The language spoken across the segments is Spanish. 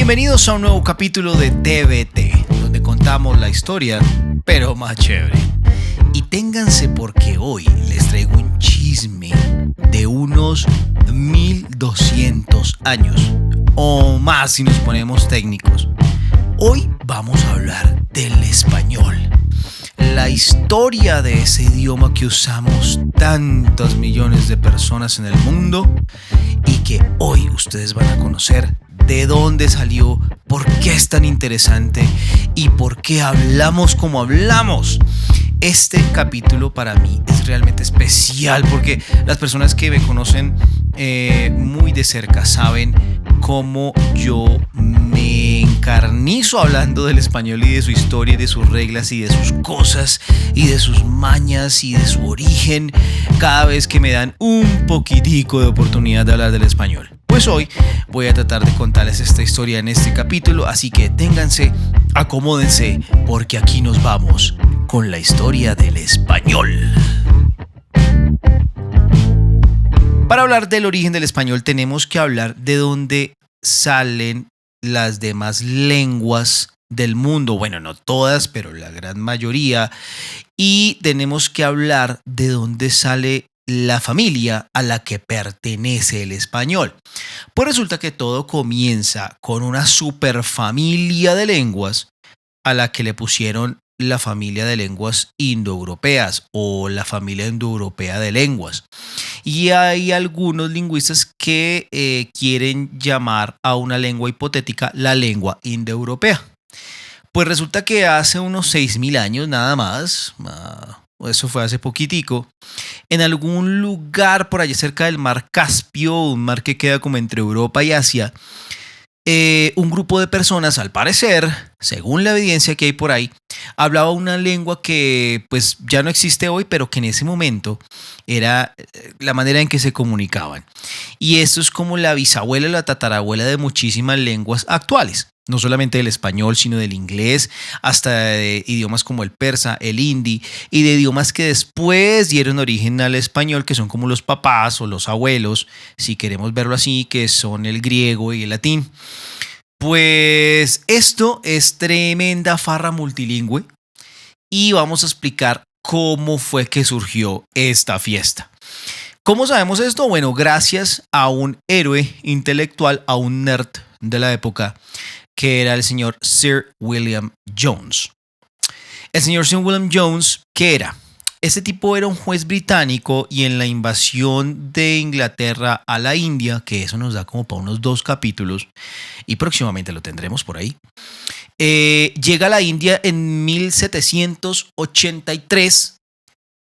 Bienvenidos a un nuevo capítulo de TVT, donde contamos la historia, pero más chévere. Y ténganse porque hoy les traigo un chisme de unos 1200 años, o más si nos ponemos técnicos. Hoy vamos a hablar del español, la historia de ese idioma que usamos tantos millones de personas en el mundo y que hoy ustedes van a conocer de dónde salió, por qué es tan interesante y por qué hablamos como hablamos. Este capítulo para mí es realmente especial porque las personas que me conocen muy de cerca saben cómo yo me encarnizo hablando del español y de su historia y de sus reglas y de sus cosas y de sus mañas y de su origen cada vez que me dan un poquitico de oportunidad de hablar del español. Pues hoy voy a tratar de contarles esta historia en este capítulo, así que ténganse, acomódense, porque aquí nos vamos con la historia del español. Para hablar del origen del español tenemos que hablar de dónde salen las demás lenguas del mundo. Bueno, no todas, pero la gran mayoría. Y tenemos que hablar de dónde sale la familia a la que pertenece el español. Pues resulta que todo comienza con una superfamilia de lenguas a la que le pusieron la familia de lenguas indoeuropeas o la familia indoeuropea de lenguas. Y hay algunos lingüistas que quieren llamar a una lengua hipotética la lengua indoeuropea. Pues resulta que hace unos 6000 años nada más, eso fue hace poquitico, en algún lugar por allá cerca del mar Caspio, un mar que queda como entre Europa y Asia, un grupo de personas, al parecer, según la evidencia que hay por ahí, hablaba una lengua que pues ya no existe hoy, pero que en ese momento era la manera en que se comunicaban. Y esto es como la bisabuela y la tatarabuela de muchísimas lenguas actuales. No solamente del español, sino del inglés, hasta de idiomas como el persa, el hindi, y de idiomas que después dieron origen al español, que son como los papás o los abuelos, si queremos verlo así, que son el griego y el latín. Pues esto es tremenda farra multilingüe y vamos a explicar cómo fue que surgió esta fiesta. ¿Cómo sabemos esto? Bueno, gracias a un héroe intelectual, a un nerd de la época, que era el señor Sir William Jones. El señor Sir William Jones, ¿qué era? Este tipo era un juez británico y en la invasión de Inglaterra a la India, que eso nos da como para unos 2 capítulos y próximamente lo tendremos por ahí, llega a la India en 1783.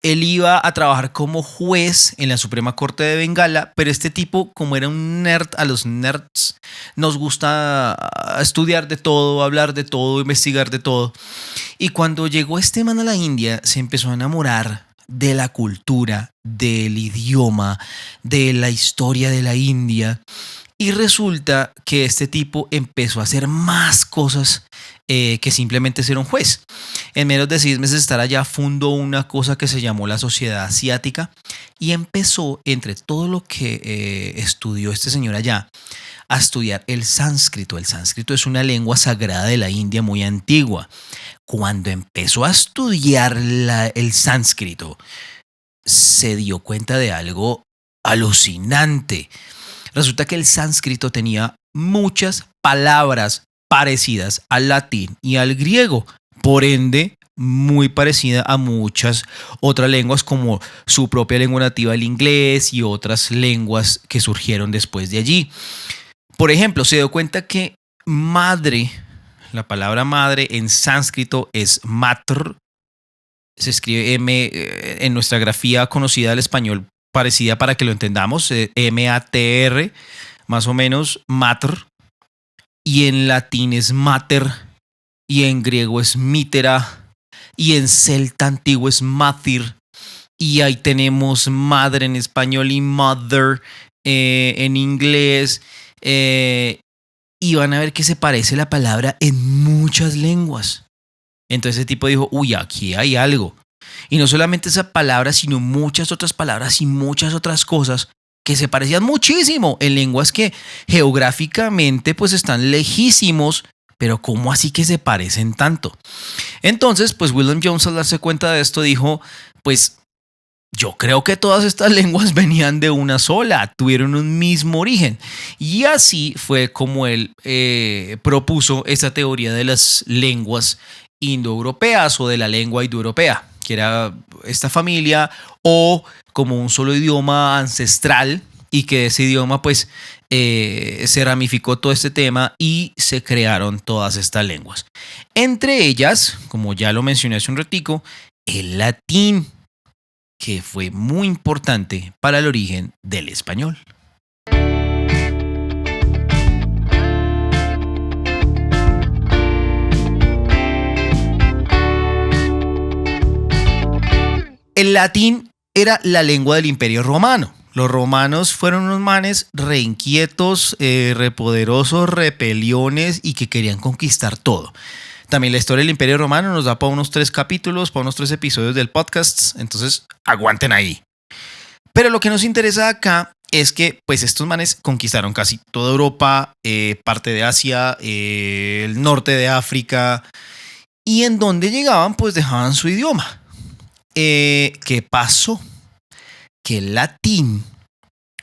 Él iba a trabajar como juez en la Suprema Corte de Bengala, pero este tipo, como era un nerd, a los nerds nos gusta estudiar de todo, hablar de todo, investigar de todo. Y cuando llegó este man a la India, se empezó a enamorar de la cultura, del idioma, de la historia de la India. Y resulta que este tipo empezó a hacer más cosas que simplemente ser un juez. En menos de 6 meses de estar allá, fundó una cosa que se llamó la Sociedad Asiática y empezó, entre todo lo que estudió este señor allá, a estudiar el sánscrito. El sánscrito es una lengua sagrada de la India muy antigua. Cuando empezó a estudiar el sánscrito, se dio cuenta de algo alucinante. Resulta que el sánscrito tenía muchas palabras parecidas al latín y al griego, por ende muy parecida a muchas otras lenguas como su propia lengua nativa, el inglés, y otras lenguas que surgieron después de allí. Por ejemplo, se dio cuenta que madre, la palabra madre en sánscrito es matr, se escribe en nuestra grafía conocida del español, parecida para que lo entendamos, M-A-T-R, más o menos, matr, y en latín es mater, y en griego es mitera, y en celta antiguo es mathir, y ahí tenemos madre en español y mother en inglés, y van a ver que se parece la palabra en muchas lenguas. Entonces ese tipo dijo, uy, aquí hay algo. Y no solamente esa palabra, sino muchas otras palabras y muchas otras cosas que se parecían muchísimo en lenguas que geográficamente pues están lejísimos, pero ¿cómo así que se parecen tanto? Entonces, pues William Jones al darse cuenta de esto dijo, pues yo creo que todas estas lenguas venían de una sola, tuvieron un mismo origen. Y así fue como él propuso esta teoría de las lenguas indoeuropeas o de la lengua indoeuropea, que era esta familia o como un solo idioma ancestral y que ese idioma pues se ramificó todo este tema y se crearon todas estas lenguas. Entre ellas, como ya lo mencioné hace un ratico, el latín, que fue muy importante para el origen del español. El latín era la lengua del Imperio Romano. Los romanos fueron unos manes re inquietos, repoderosos, repeliones y que querían conquistar todo. También la historia del Imperio Romano nos da para unos 3 capítulos, para unos 3 episodios del podcast, entonces aguanten ahí. Pero lo que nos interesa acá es que pues estos manes conquistaron casi toda Europa, parte de Asia, el norte de África, y en donde llegaban pues dejaban su idioma. ¿Qué pasó? Que el latín,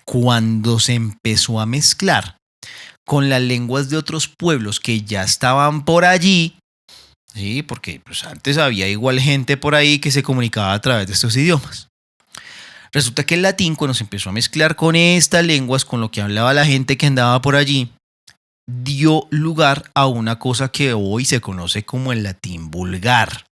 cuando se empezó a mezclar con las lenguas de otros pueblos que ya estaban por allí, sí, porque pues antes había igual gente por ahí que se comunicaba a través de estos idiomas. Resulta que el latín, cuando se empezó a mezclar con estas lenguas, con lo que hablaba la gente que andaba por allí, dio lugar a una cosa que hoy se conoce como el latín vulgar.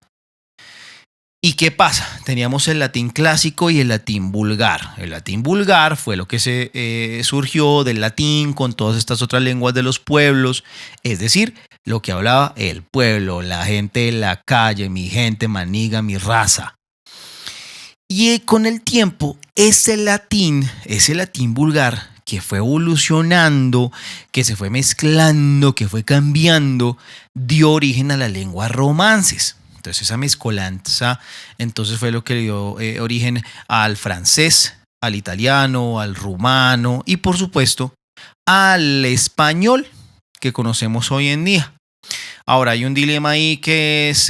¿Y qué pasa? Teníamos el latín clásico y el latín vulgar. El latín vulgar fue lo que se surgió del latín con todas estas otras lenguas de los pueblos, es decir, lo que hablaba el pueblo, la gente de la calle, mi gente, maniga, mi raza. Y con el tiempo, ese latín vulgar que fue evolucionando, que se fue mezclando, que fue cambiando, dio origen a las lenguas romances. Entonces esa mezcolanza entonces fue lo que le dio origen al francés, al italiano, al rumano y por supuesto al español que conocemos hoy en día. Ahora hay un dilema ahí que es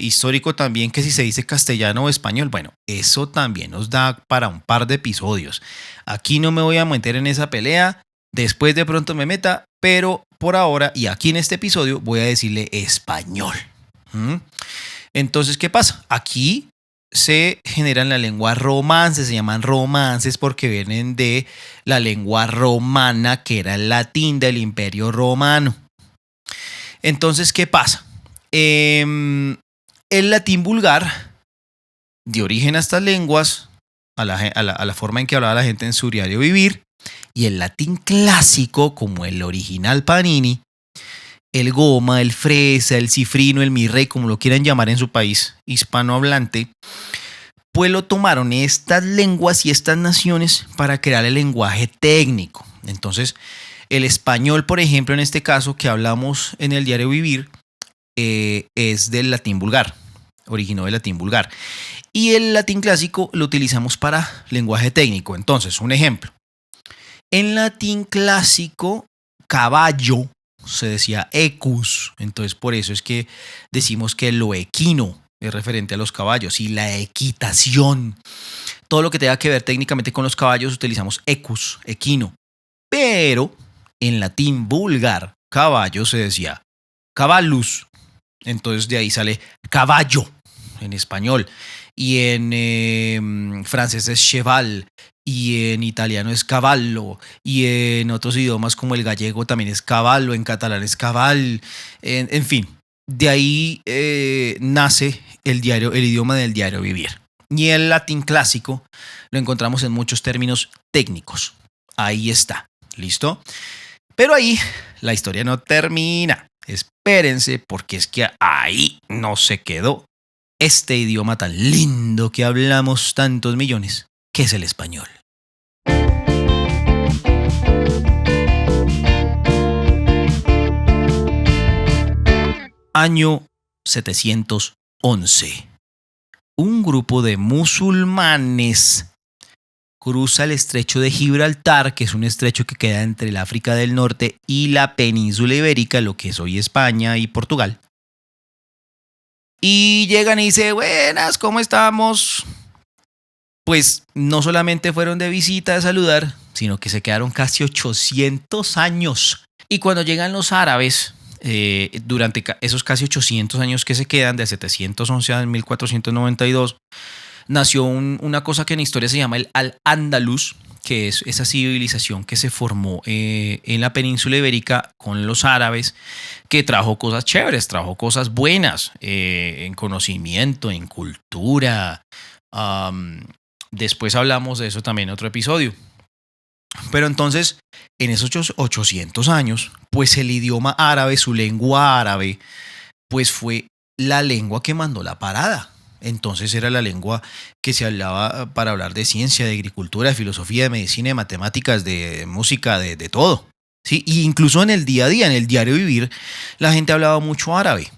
histórico también, que si se dice castellano o español, bueno, eso también nos da para un par de episodios. Aquí no me voy a meter en esa pelea, después de pronto me meta, pero por ahora y aquí en este episodio voy a decirle español. Entonces, ¿qué pasa? Aquí se generan la lengua romances, se llaman romances porque vienen de la lengua romana, que era el latín del Imperio Romano. Entonces, ¿qué pasa? El latín vulgar dio origen a estas lenguas, a la forma en que hablaba la gente en su diario vivir, y el latín clásico, como el original Panini, el goma, el fresa, el cifrino, el mi rey, como lo quieran llamar en su país hispanohablante, pues lo tomaron estas lenguas y estas naciones para crear el lenguaje técnico. Entonces, el español, por ejemplo, en este caso que hablamos en el diario vivir, es del latín vulgar, originó del latín vulgar. Y el latín clásico lo utilizamos para lenguaje técnico. Entonces, un ejemplo. En latín clásico, caballo se decía equus, entonces por eso es que decimos que lo equino es referente a los caballos y la equitación. Todo lo que tenga que ver técnicamente con los caballos utilizamos equus, equino. Pero en latín vulgar, caballo se decía cavallus, entonces de ahí sale caballo en español. Y en francés es cheval, y en italiano es cavallo, y en otros idiomas como el gallego también es cavallo, en catalán es cabal, en fin, de ahí nace el idioma del diario vivir. Y el latín clásico lo encontramos en muchos términos técnicos. Ahí está, ¿listo? Pero ahí la historia no termina. Espérense, porque es que ahí no se quedó este idioma tan lindo que hablamos tantos millones, que es el español. Año 711. Un grupo de musulmanes cruza el estrecho de Gibraltar, que es un estrecho que queda entre el África del Norte y la península ibérica, lo que es hoy España y Portugal. Y llegan y dicen, buenas, ¿cómo estamos? Pues no solamente fueron de visita a saludar, sino que se quedaron casi 800 años. Y cuando llegan los árabes, durante esos casi 800 años que se quedan, de 711 a 1492, nació una cosa que en la historia se llama el Al-Ándalus, que es esa civilización que se formó en la península ibérica con los árabes, que trajo cosas chéveres, trajo cosas buenas en conocimiento, en cultura. Después hablamos de eso también en otro episodio. Pero entonces, en esos 800 años, pues el idioma árabe, su lengua árabe, pues fue la lengua que mandó la parada. Entonces era la lengua que se hablaba para hablar de ciencia, de agricultura, de filosofía, de medicina, de matemáticas, de música, de todo. ¿Sí? Y incluso en el día a día, en el diario vivir, la gente hablaba mucho árabe.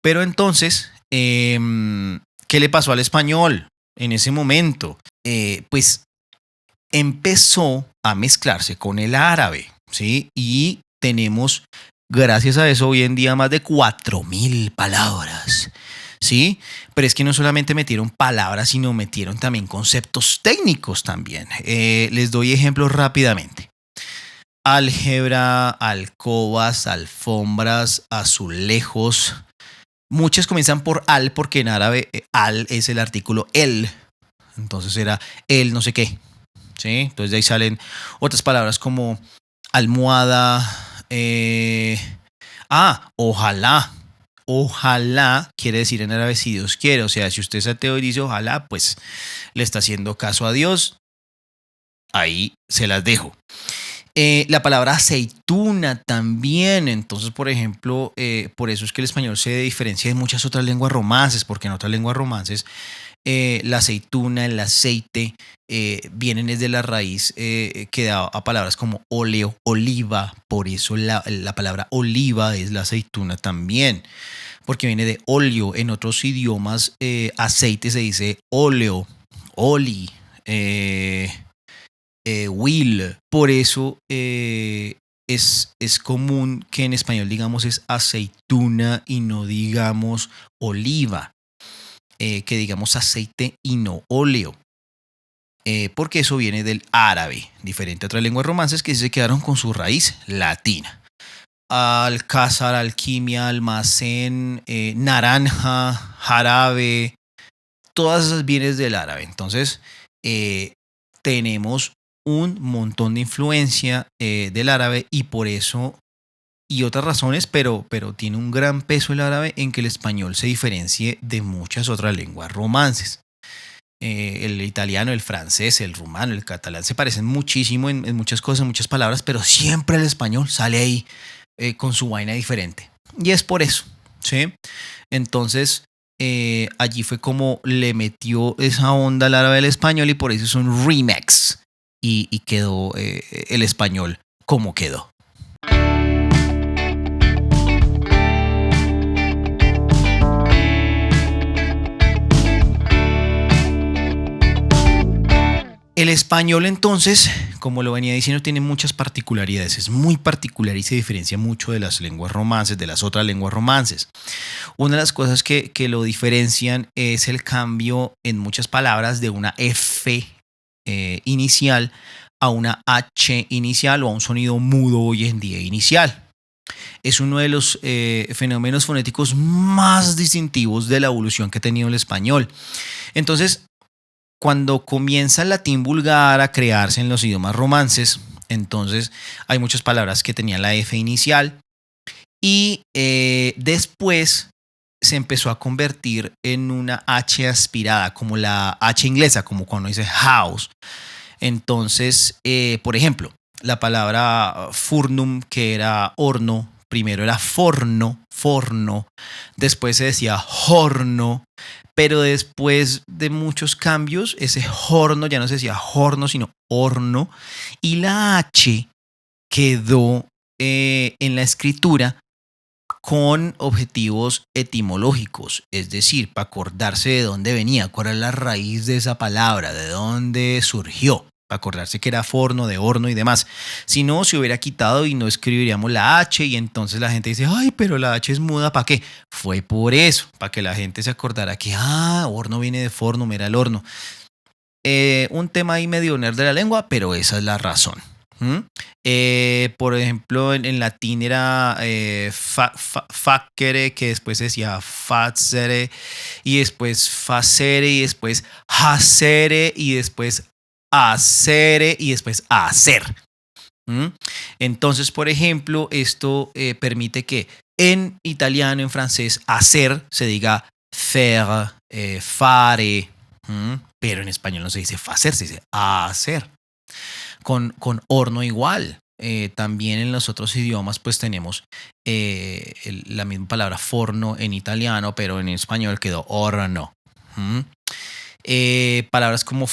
Pero entonces, ¿qué le pasó al español en ese momento? Pues empezó a mezclarse con el árabe, ¿sí? Y tenemos, gracias a eso, hoy en día más de 4.000 palabras, ¿sí? Pero es que no solamente metieron palabras, sino metieron también conceptos técnicos también. Les doy ejemplos rápidamente. Álgebra, alcobas, alfombras, azulejos. Muchas comienzan por al, porque en árabe al es el artículo el. Entonces era el no sé qué. ¿Sí? Entonces de ahí salen otras palabras como almohada. Ojalá. Ojalá quiere decir en árabe si Dios quiere. O sea, si usted es ateo y dice ojalá, pues le está haciendo caso a Dios. Ahí se las dejo. La palabra aceituna también. Entonces, por ejemplo, por eso es que el español se diferencia de muchas otras lenguas romances, porque en otras lenguas romances la aceituna, el aceite, vienen desde la raíz que da a palabras como óleo, oliva. Por eso la palabra oliva es la aceituna también, porque viene de óleo. En otros idiomas, aceite se dice óleo, oli, will. Por eso es común que en español digamos es aceituna y no digamos oliva, que digamos aceite y no óleo, porque eso viene del árabe, diferente a otras lenguas romances que se quedaron con su raíz latina. Alcázar, alquimia, almacén, naranja, jarabe, todas esas vienen del árabe. Entonces tenemos un montón de influencia del árabe, y por eso y otras razones, pero tiene un gran peso el árabe en que el español se diferencie de muchas otras lenguas romances. El italiano, el francés, el rumano, el catalán se parecen muchísimo en muchas cosas, en muchas palabras, pero siempre el español sale ahí con su vaina diferente. Y es por eso, ¿sí? Entonces, allí fue como le metió esa onda al árabe al español, y por eso es un remix. Y quedó el español como quedó. El español entonces, como lo venía diciendo, tiene muchas particularidades, es muy particular y se diferencia mucho de las lenguas romances, de las otras lenguas romances. Una de las cosas que lo diferencian es el cambio en muchas palabras de una F inicial a una H inicial, o a un sonido mudo hoy en día inicial. Es uno de los fenómenos fonéticos más distintivos de la evolución que ha tenido el español. Entonces, cuando comienza el latín vulgar a crearse en los idiomas romances, entonces hay muchas palabras que tenían la F inicial, y después se empezó a convertir en una H aspirada, como la H inglesa, como cuando dice house. Entonces, por ejemplo, la palabra furnum, que era horno, primero era forno, después se decía horno, pero después de muchos cambios, ese horno ya no se decía horno, sino horno, y la H quedó en la escritura con objetivos etimológicos, es decir, para acordarse de dónde venía, cuál era la raíz de esa palabra, de dónde surgió. para acordarse que era forno, de horno y demás. Si no, se hubiera quitado y no escribiríamos la H y entonces la gente dice, ay, pero la H es muda, ¿para qué? Fue por eso, para que la gente se acordara que, horno viene de forno, mira el horno. Un tema ahí medio nerd de la lengua, pero esa es la razón. Por ejemplo, en latín era facere, que después se decía facere, y después facere, y después hacere, y después hacere, y después hacer. Entonces, por ejemplo, esto permite que en italiano, en francés, hacer se diga faire, fare, pero en español no se dice facer, se dice hacer. Con horno igual. También en los otros idiomas pues tenemos la misma palabra forno en italiano, pero en español quedó horno. Palabras como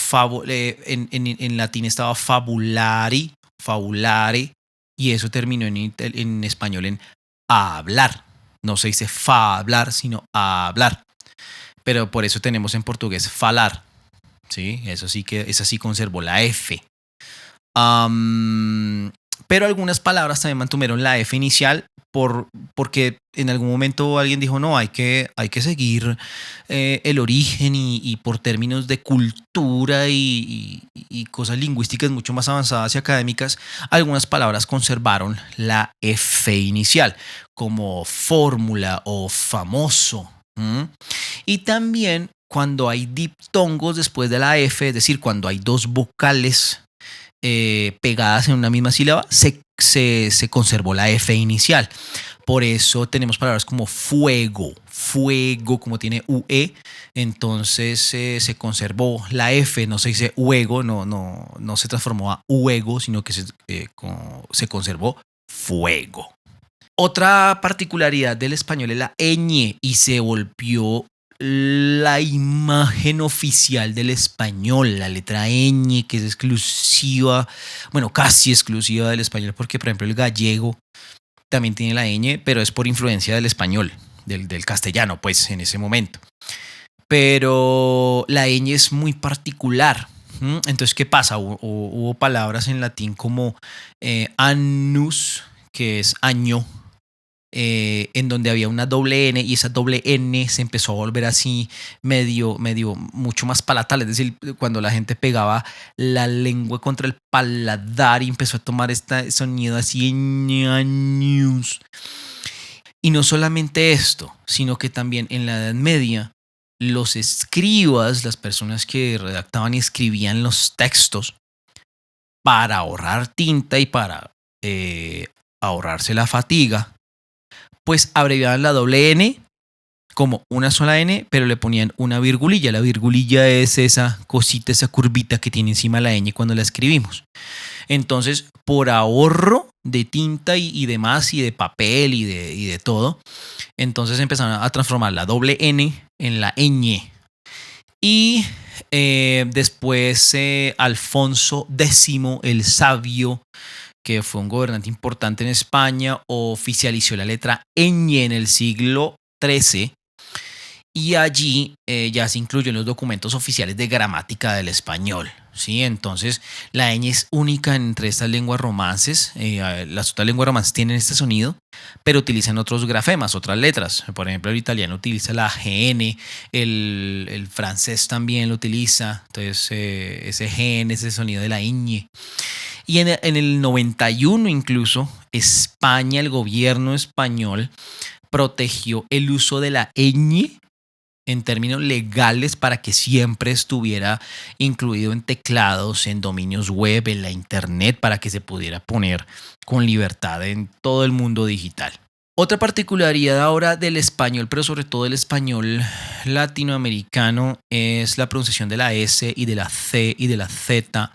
en latín estaba fabulari, fabulare, y eso terminó en español en hablar. No se dice hablar, sino hablar. Pero por eso tenemos en portugués falar. ¿Sí? Eso sí conservó la F. Pero algunas palabras también mantuvieron la F inicial porque en algún momento alguien dijo, no, hay que seguir el origen y por términos de cultura y cosas lingüísticas mucho más avanzadas y académicas, algunas palabras conservaron la F inicial, como fórmula o famoso. Y también cuando hay diptongos después de la F, es decir, cuando hay dos vocales pegadas en una misma sílaba, se conservó la F inicial. Por eso tenemos palabras como fuego, fuego, como tiene UE, entonces se conservó la F, no se dice huego, no se transformó a huego, sino que se conservó fuego. Otra particularidad del español es la ñ y se volvió la imagen oficial del español, la letra ñ, que es exclusiva, bueno, casi exclusiva del español, porque por ejemplo el gallego también tiene la ñ, pero es por influencia del español, del castellano, pues en ese momento. Pero la ñ es muy particular. Entonces, ¿qué pasa? Hubo palabras en latín como annus, que es año, en donde había una doble N y esa doble N se empezó a volver así medio, mucho más palatal. Es decir, cuando la gente pegaba la lengua contra el paladar y empezó a tomar este sonido así. Y no solamente esto, sino que también en la Edad Media, los escribas, las personas que redactaban y escribían los textos, para ahorrar tinta y para ahorrarse la fatiga, pues abreviaban la doble N como una sola N, pero le ponían una virgulilla. La virgulilla es esa cosita, esa curvita que tiene encima la ñ cuando la escribimos. Entonces, por ahorro de tinta y demás, y de papel y de todo, entonces empezaron a transformar la doble N en la ñ. Y después Alfonso X, el sabio, que fue un gobernante importante en España, oficializó la letra ñ en el siglo XIII y allí ya se incluyó en los documentos oficiales de gramática del español. ¿Sí? Entonces la ñ es única entre estas lenguas romances. Las otras lenguas romances tienen este sonido, pero utilizan otros grafemas, otras letras. Por ejemplo, el italiano utiliza la GN, el francés también lo utiliza. Entonces ese GN, ese sonido de la ñ. Y en el 91 incluso, España, el gobierno español, protegió el uso de la ñ en términos legales para que siempre estuviera incluido en teclados, en dominios web, en la internet, para que se pudiera poner con libertad en todo el mundo digital. Otra particularidad ahora del español, pero sobre todo del español latinoamericano, es la pronunciación de la S y de la C y de la Z.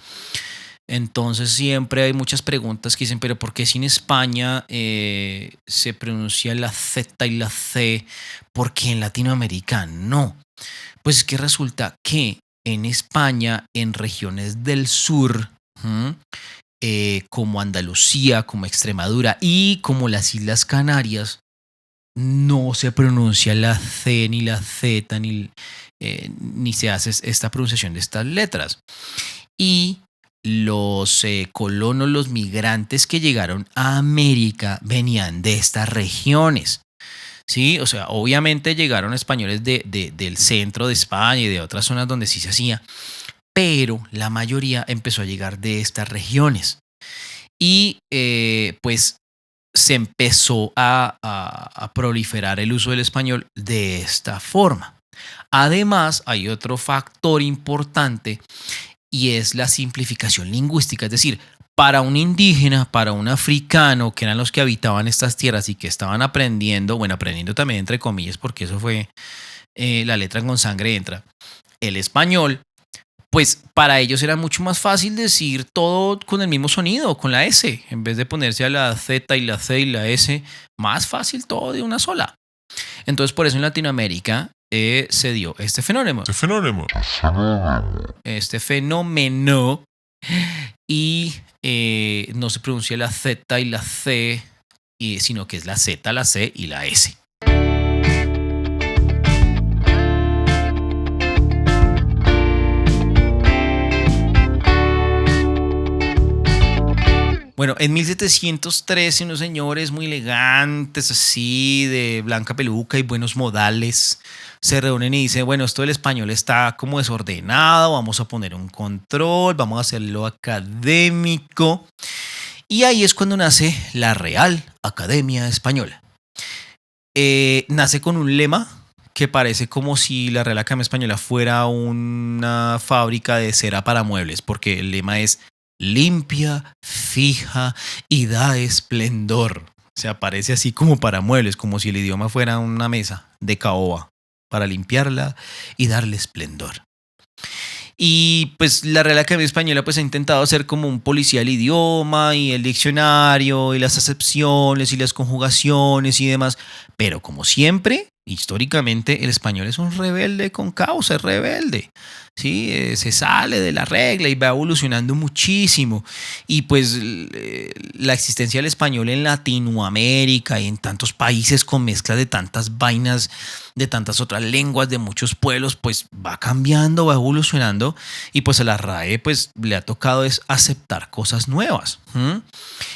Entonces siempre hay muchas preguntas que dicen, pero ¿por qué si en España se pronuncia la Z y la C? ¿Por qué en Latinoamérica no? Pues es que resulta que en España, en regiones del sur, como Andalucía, como Extremadura y como las Islas Canarias, no se pronuncia la C ni la Z ni se hace esta pronunciación de estas letras. Y los colonos, los migrantes que llegaron a América venían de estas regiones. Sí, o sea, obviamente llegaron españoles del centro de España y de otras zonas donde sí se hacía, pero la mayoría empezó a llegar de estas regiones. Y pues se empezó a proliferar el uso del español de esta forma. Además, hay otro factor importante y es la simplificación lingüística, es decir, para un indígena, para un africano, que eran los que habitaban estas tierras y que estaban aprendiendo, bueno, aprendiendo también entre comillas, porque eso fue la letra con sangre entra, el español, pues para ellos era mucho más fácil decir todo con el mismo sonido, con la S, en vez de ponerse a la Z y la C y la S, más fácil todo de una sola. Entonces por eso en Latinoamérica se dio este fenómeno y no se pronuncia la Z y la C, sino que es la Z, la C y la S. Bueno, en 1713 unos señores muy elegantes, así, de blanca peluca y buenos modales, se reúnen y dicen, bueno, esto del español está como desordenado, vamos a poner un control, vamos a hacerlo académico. Y ahí es cuando nace la Real Academia Española. Nace con un lema que parece como si la Real Academia Española fuera una fábrica de cera para muebles, porque el lema es limpia, fija y da esplendor. O sea, parece así como para muebles, como si el idioma fuera una mesa de caoba para limpiarla y darle esplendor. Y pues la Real Academia Española pues ha intentado hacer como un policía del idioma y el diccionario y las acepciones y las conjugaciones y demás. Pero como siempre, históricamente el español es un rebelde con causa, es rebelde. ¿Sí? Se sale de la regla y va evolucionando muchísimo. Y pues la existencia del español en Latinoamérica y en tantos países con mezcla de tantas vainas, de tantas otras lenguas, de muchos pueblos, pues va cambiando, va evolucionando. Y pues a la RAE pues le ha tocado es aceptar cosas nuevas.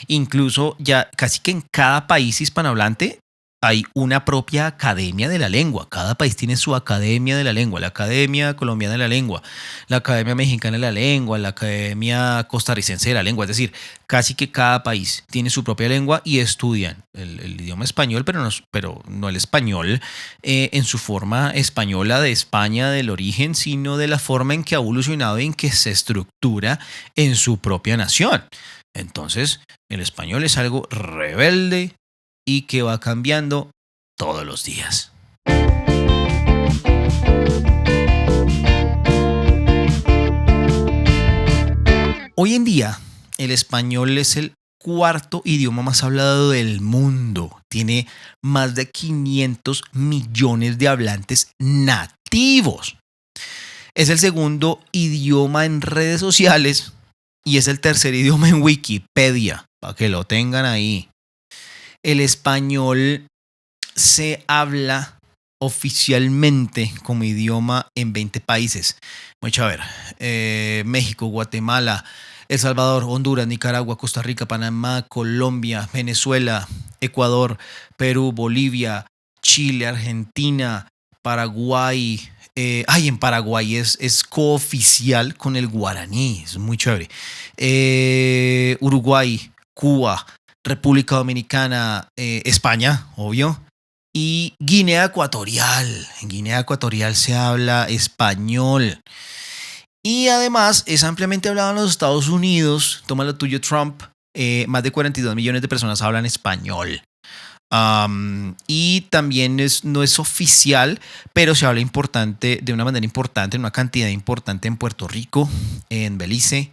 Incluso ya casi que en cada país hispanohablante hay una propia academia de la lengua. Cada país tiene su academia de la lengua. La Academia Colombiana de la Lengua, la Academia Mexicana de la Lengua, la Academia Costarricense de la Lengua. Es decir, casi que cada país tiene su propia lengua y estudian el idioma español, pero no el español en su forma española de España, del origen, sino de la forma en que ha evolucionado y en que se estructura en su propia nación. Entonces, el español es algo rebelde y que va cambiando todos los días. Hoy en día, el español es el cuarto idioma más hablado del mundo. Tiene más de 500 millones de hablantes nativos. Es el segundo idioma en redes sociales y es el tercer idioma en Wikipedia, para que lo tengan ahí. El español se habla oficialmente como idioma en 20 países. Mucho a ver, México, Guatemala, El Salvador, Honduras, Nicaragua, Costa Rica, Panamá, Colombia, Venezuela, Ecuador, Perú, Bolivia, Chile, Argentina, Paraguay. En Paraguay es cooficial con el guaraní, es muy chévere. Uruguay, Cuba, República Dominicana, España, obvio, y Guinea Ecuatorial. En Guinea Ecuatorial se habla español. Y además es ampliamente hablado en los Estados Unidos. Toma lo tuyo, Trump. Más de 42 millones de personas hablan español. Y también no es oficial, pero se habla importante, de una manera importante, en una cantidad importante en Puerto Rico, en Belice,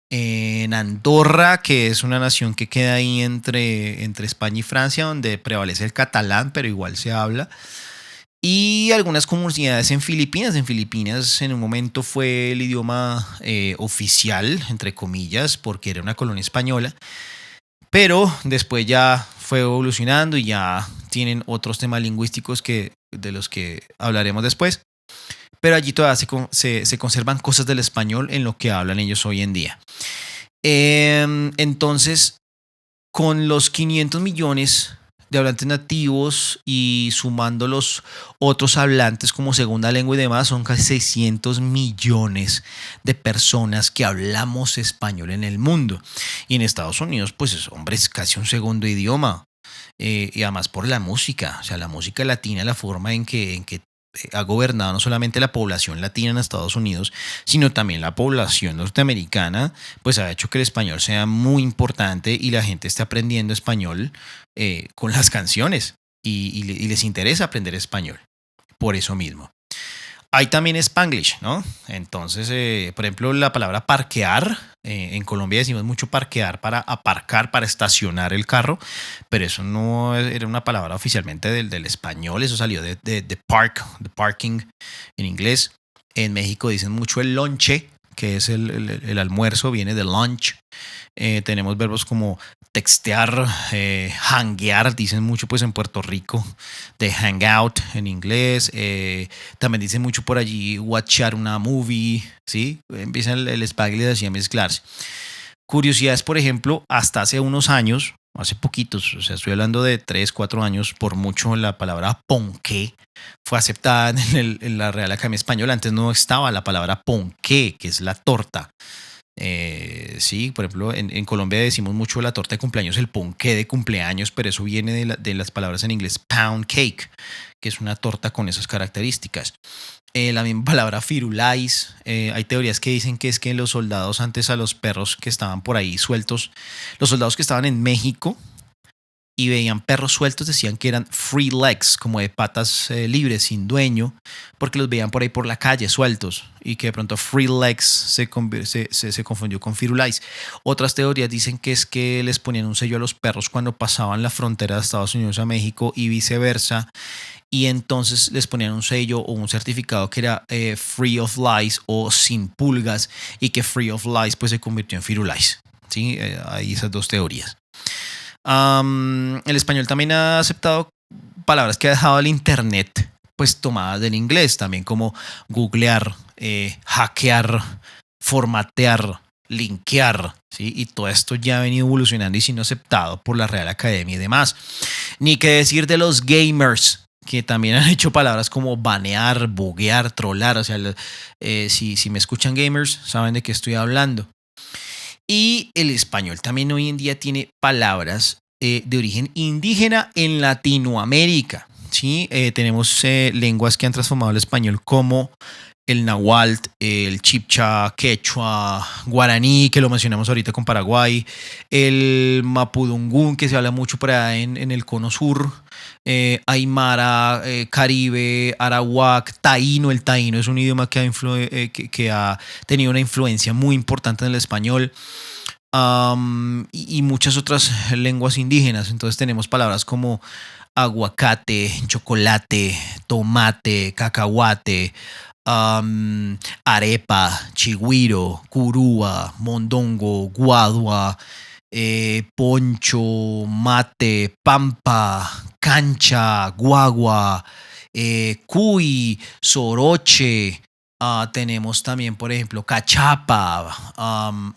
en Andorra, que es una nación que queda ahí entre España y Francia, donde prevalece el catalán, pero igual se habla. Y algunas comunidades en Filipinas. En Filipinas en un momento fue el idioma oficial, entre comillas, porque era una colonia española. Pero después ya fue evolucionando y ya tienen otros temas lingüísticos de los que hablaremos después. Pero allí todavía se conservan cosas del español en lo que hablan ellos hoy en día. Entonces, con los 500 millones de hablantes nativos y sumando los otros hablantes como segunda lengua y demás, son casi 600 millones de personas que hablamos español en el mundo. Y en Estados Unidos, pues, hombre, es casi un segundo idioma. Y además por la música, o sea, la música latina, la forma en que ha gobernado no solamente la población latina en Estados Unidos, sino también la población norteamericana, pues ha hecho que el español sea muy importante y la gente esté aprendiendo español con las canciones y les interesa aprender español por eso mismo. Hay también Spanglish, ¿no? Entonces, por ejemplo, la palabra parquear, en Colombia decimos mucho parquear para aparcar, para estacionar el carro, pero eso no era una palabra oficialmente del español, eso salió de park, de parking en inglés. En México dicen mucho el lonche, que es el almuerzo, viene de lunch. Tenemos verbos como textear, hanguear, dicen mucho pues en Puerto Rico, de hangout en inglés. También dicen mucho por allí watchar una movie, ¿sí? Empieza el Spanglish así a mezclarse. Curiosidades, por ejemplo, hasta hace unos años, hace poquitos, o sea, estoy hablando de 3 4 años, por mucho la palabra ponqué fue aceptada en la Real Academia Española. Antes no estaba la palabra ponqué, que es la torta. Sí, por ejemplo, en Colombia decimos mucho la torta de cumpleaños, el ponqué de cumpleaños, pero eso viene de las palabras en inglés pound cake, que es una torta con esas características. La misma palabra firulais, hay teorías que dicen que es que los soldados antes a los perros que estaban por ahí sueltos, los soldados que estaban en México y veían perros sueltos decían que eran free legs, como de patas libres, sin dueño, porque los veían por ahí por la calle sueltos y que de pronto free legs se confundió con firulais. Otras teorías dicen que es que les ponían un sello a los perros cuando pasaban la frontera de Estados Unidos a México y viceversa, y entonces les ponían un sello o un certificado que era free of lice o sin pulgas, y que free of lice pues se convirtió en firulais. ¿Sí? Hay esas dos teorías. El español también ha aceptado palabras que ha dejado el internet, pues tomadas del inglés, también como googlear, hackear, formatear, linkear, ¿sí? Y todo esto ya ha venido evolucionando y siendo aceptado por la Real Academia y demás. Ni qué decir de los gamers, que también han hecho palabras como banear, buguear, trollar. O sea, si me escuchan gamers, saben de qué estoy hablando. Y el español también hoy en día tiene palabras de origen indígena en Latinoamérica. ¿Sí? Tenemos lenguas que han transformado el español como el náhuatl, el chipcha, quechua, guaraní, que lo mencionamos ahorita con Paraguay, el mapudungún, que se habla mucho por allá en el cono sur, aymara, caribe, arawak, taíno. El taíno es un idioma que ha tenido una influencia muy importante en el español. Y muchas otras lenguas indígenas. Entonces tenemos palabras como aguacate, chocolate, tomate, cacahuate, arepa, chigüiro, curúa, mondongo, guadua, poncho, mate, pampa, cancha, guagua, cuy, soroche. Tenemos también, por ejemplo, cachapa,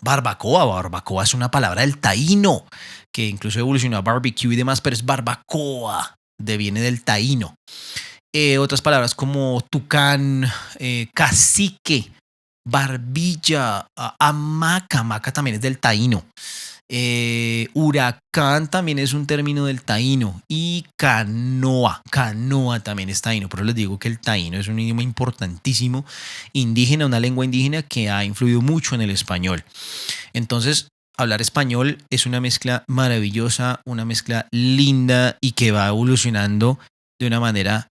barbacoa. Barbacoa es una palabra del taíno, que incluso evolucionó a barbecue y demás, pero es barbacoa, viene del taíno. Otras palabras como tucán, cacique, barbilla, hamaca. Hamaca también es del taíno. Huracán también es un término del taíno. Y canoa. Canoa también es taíno. Pero les digo que el taíno es un idioma importantísimo, indígena, una lengua indígena que ha influido mucho en el español. Entonces, hablar español es una mezcla maravillosa, una mezcla linda y que va evolucionando de una manera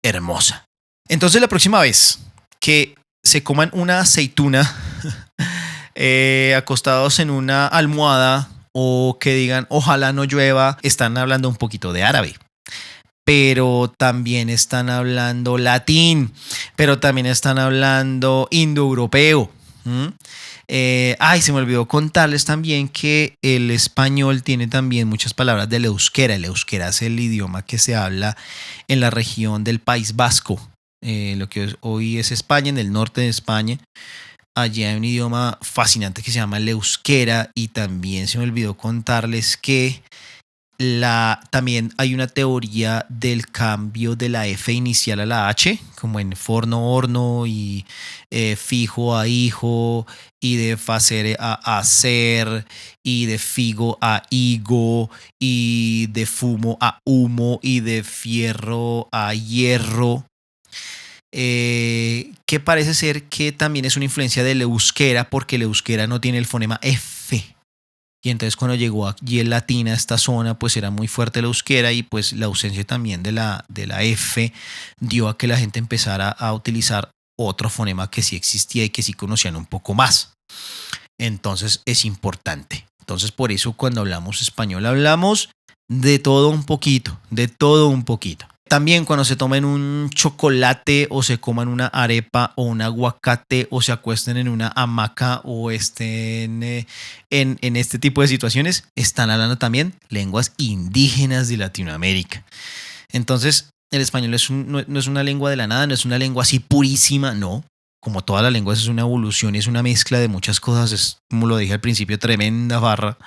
hermosa. Entonces, la próxima vez que se coman una aceituna acostados en una almohada, o que digan ojalá no llueva, están hablando un poquito de árabe, pero también están hablando latín, pero también están hablando indoeuropeo. Se me olvidó contarles también que el español tiene también muchas palabras del euskera. El euskera es el idioma que se habla en la región del País Vasco, lo que hoy es España, en el norte de España. allí hay un idioma fascinante que se llama el euskera, y también se me olvidó contarles que también hay una teoría del cambio de la F inicial a la H, como en forno, horno, y fijo a hijo, y de facere a hacer, y de figo a higo, y de fumo a humo, y de fierro a hierro. Que parece ser que también es una influencia del euskera, porque el euskera no tiene el fonema F. Y entonces cuando llegó aquí el latín a esta zona, pues era muy fuerte el euskera, y pues la ausencia también de la F dio a que la gente empezara a utilizar otro fonema que sí existía y que sí conocían un poco más. Entonces es importante. Entonces por eso cuando hablamos español hablamos de todo un poquito, de todo un poquito. También cuando se tomen un chocolate o se coman una arepa o un aguacate o se acuesten en una hamaca o estén en este tipo de situaciones, están hablando también lenguas indígenas de Latinoamérica. Entonces el español no es una lengua de la nada, no es una lengua así purísima, no. Como todas las lenguas es una evolución, es una mezcla de muchas cosas, es, como lo dije al principio, tremenda barra.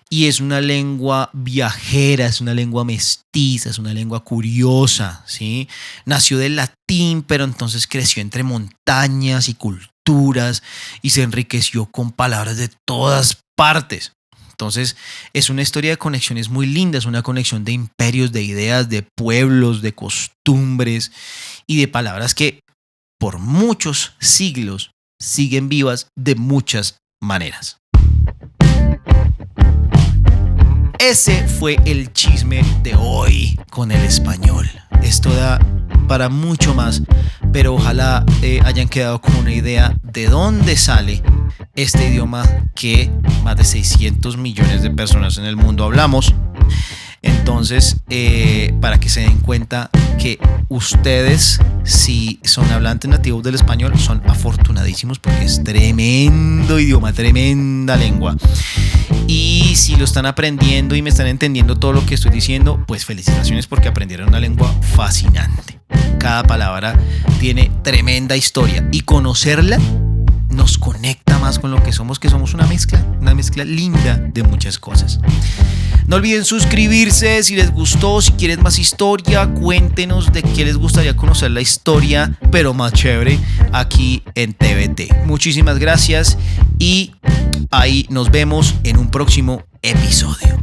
Y es una lengua viajera, es una lengua mestiza, es una lengua curiosa, ¿sí? Nació del latín, pero entonces creció entre montañas y culturas y se enriqueció con palabras de todas partes. Entonces es una historia de conexiones muy linda, es una conexión de imperios, de ideas, de pueblos, de costumbres y de palabras que por muchos siglos siguen vivas de muchas maneras. Ese fue el chisme de hoy con el español. Esto da para mucho más, pero ojalá hayan quedado con una idea de dónde sale este idioma que más de 600 millones de personas en el mundo hablamos. Entonces, para que se den cuenta que ustedes, si son hablantes nativos del español, son afortunadísimos porque es tremendo idioma, tremenda lengua. Y si lo están aprendiendo y me están entendiendo todo lo que estoy diciendo, pues felicitaciones porque aprendieron una lengua fascinante. Cada palabra tiene tremenda historia y conocerla nos conecta más con lo que somos una mezcla linda de muchas cosas. No olviden suscribirse si les gustó, si quieren más historia, cuéntenos de qué les gustaría conocer la historia, pero más chévere, aquí en TVT. Muchísimas gracias y ahí nos vemos en un próximo episodio.